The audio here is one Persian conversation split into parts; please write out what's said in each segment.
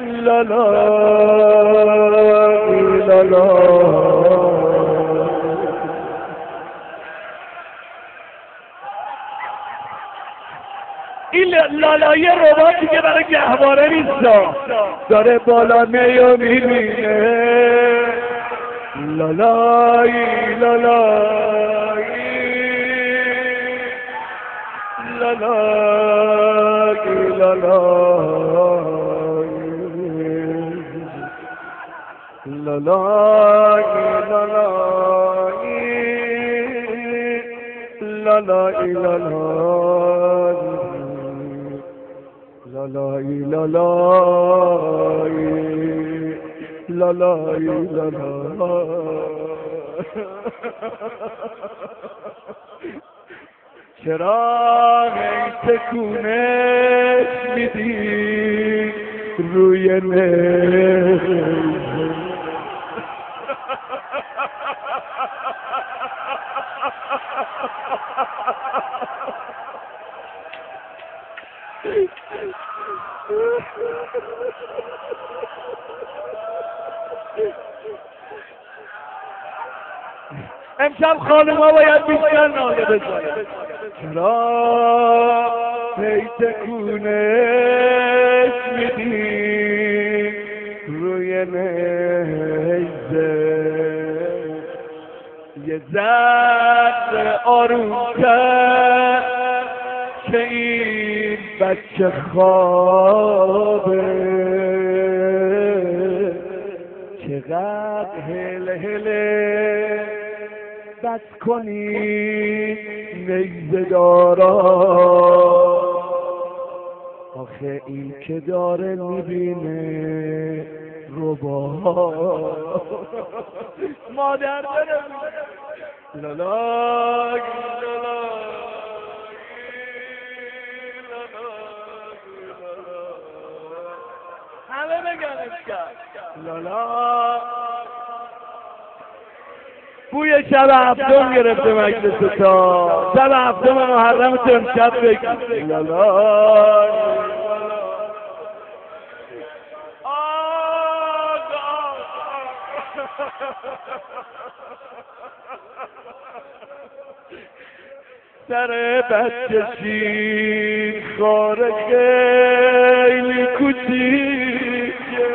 لا لا لا لا. این لالایی رباتی که برای گهواره نیستا، داره بالا میو میبینه. لالایی لالایی لالایی لالایی لالایی لالایی لالایی چرا هی تکونش میدی روی نیزه؟ امشب خانوما باید بیشتر ناله بزنن. چرا هی تکونش میدی روی نیزه؟ یه ذره آرومتر که این بچه خوابه. چقدر هله هله بس کنی نیزه دارا، آخه این که داره میبینه ربا. مادر داره لالاگ همه بگنش کرد لالا. بوی شب هفتم گرفته مجلس تا شب هفتم محرم تو امشب بگی لالا. سر بچه شیر خاره خیلی کوچیکه،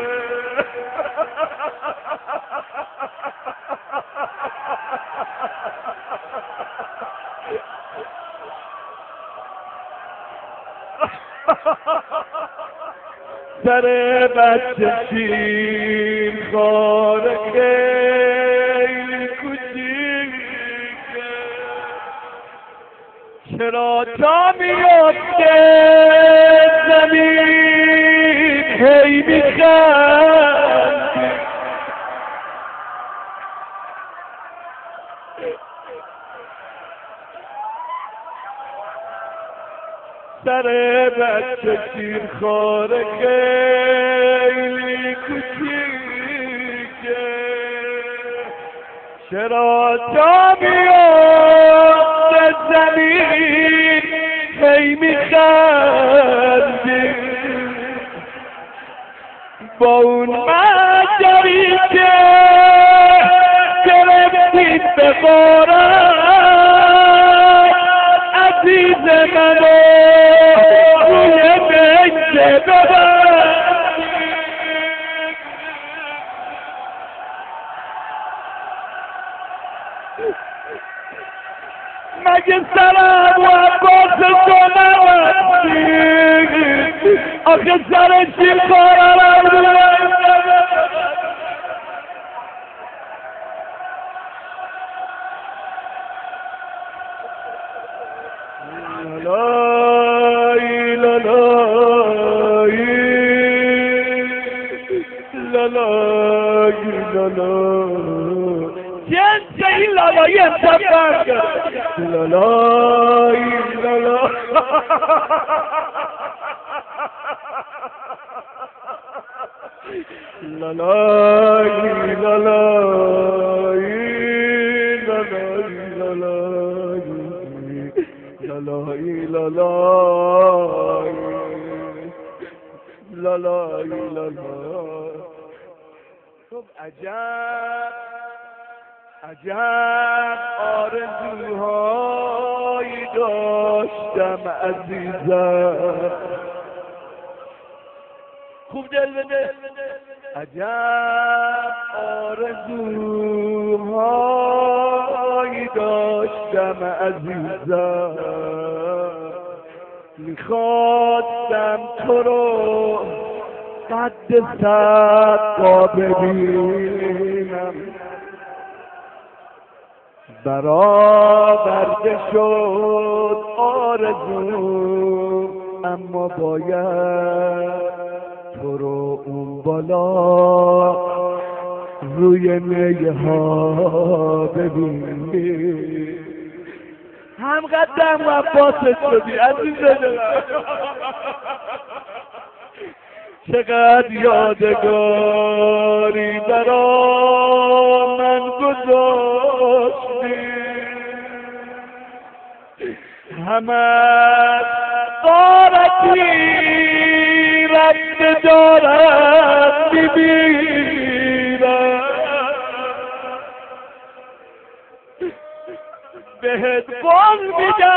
سر بچه شیر خاره خیلی کوچیکه. چرا جا میفته زمین هی میخندی؟ سر بچه شیرخواره خیلی کوچیکه. چرا جا میفته زمین هی میخندی؟ با اون مجری که گرفتید به غارت عزیز منو روی نیزه ببر. مگه سرم و عباس تو نوستی؟ آخه سر شیرخواره لالایی لالایی لالایی لالایی. جنس این لالایی امشب برگرد لالایی لالایی لالایی لالایی لالایی لالایی لالایی لالایی لالا لالا. خب عجب آرزوهایی داشتم عزیزم. خوب دل بده. عجب آرزوهایی داشتم عزیزم، میخواستم تو رو قد صدقا ببینم، برآورده شد آرزو، اما باید تو رو اون بالا روی میه ها ببینی. هم قدم عباسش شدی عزیز دلم، چقدر یادگاری برا من گذاشتی، همه قارتی رفت دارم میبینم، بهت بال میدم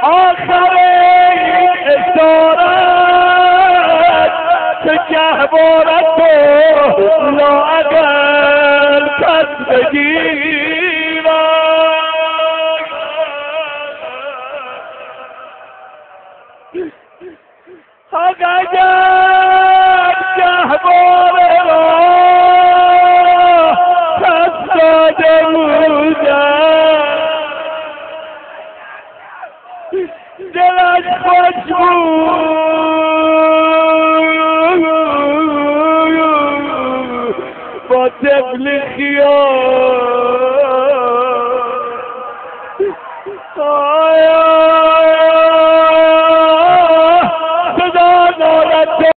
آخر این اشارت که گهوارت تو لااقل پس بگیرم. اگر گهواره را پس داده بودم، دلش خوش بود با طفل خیال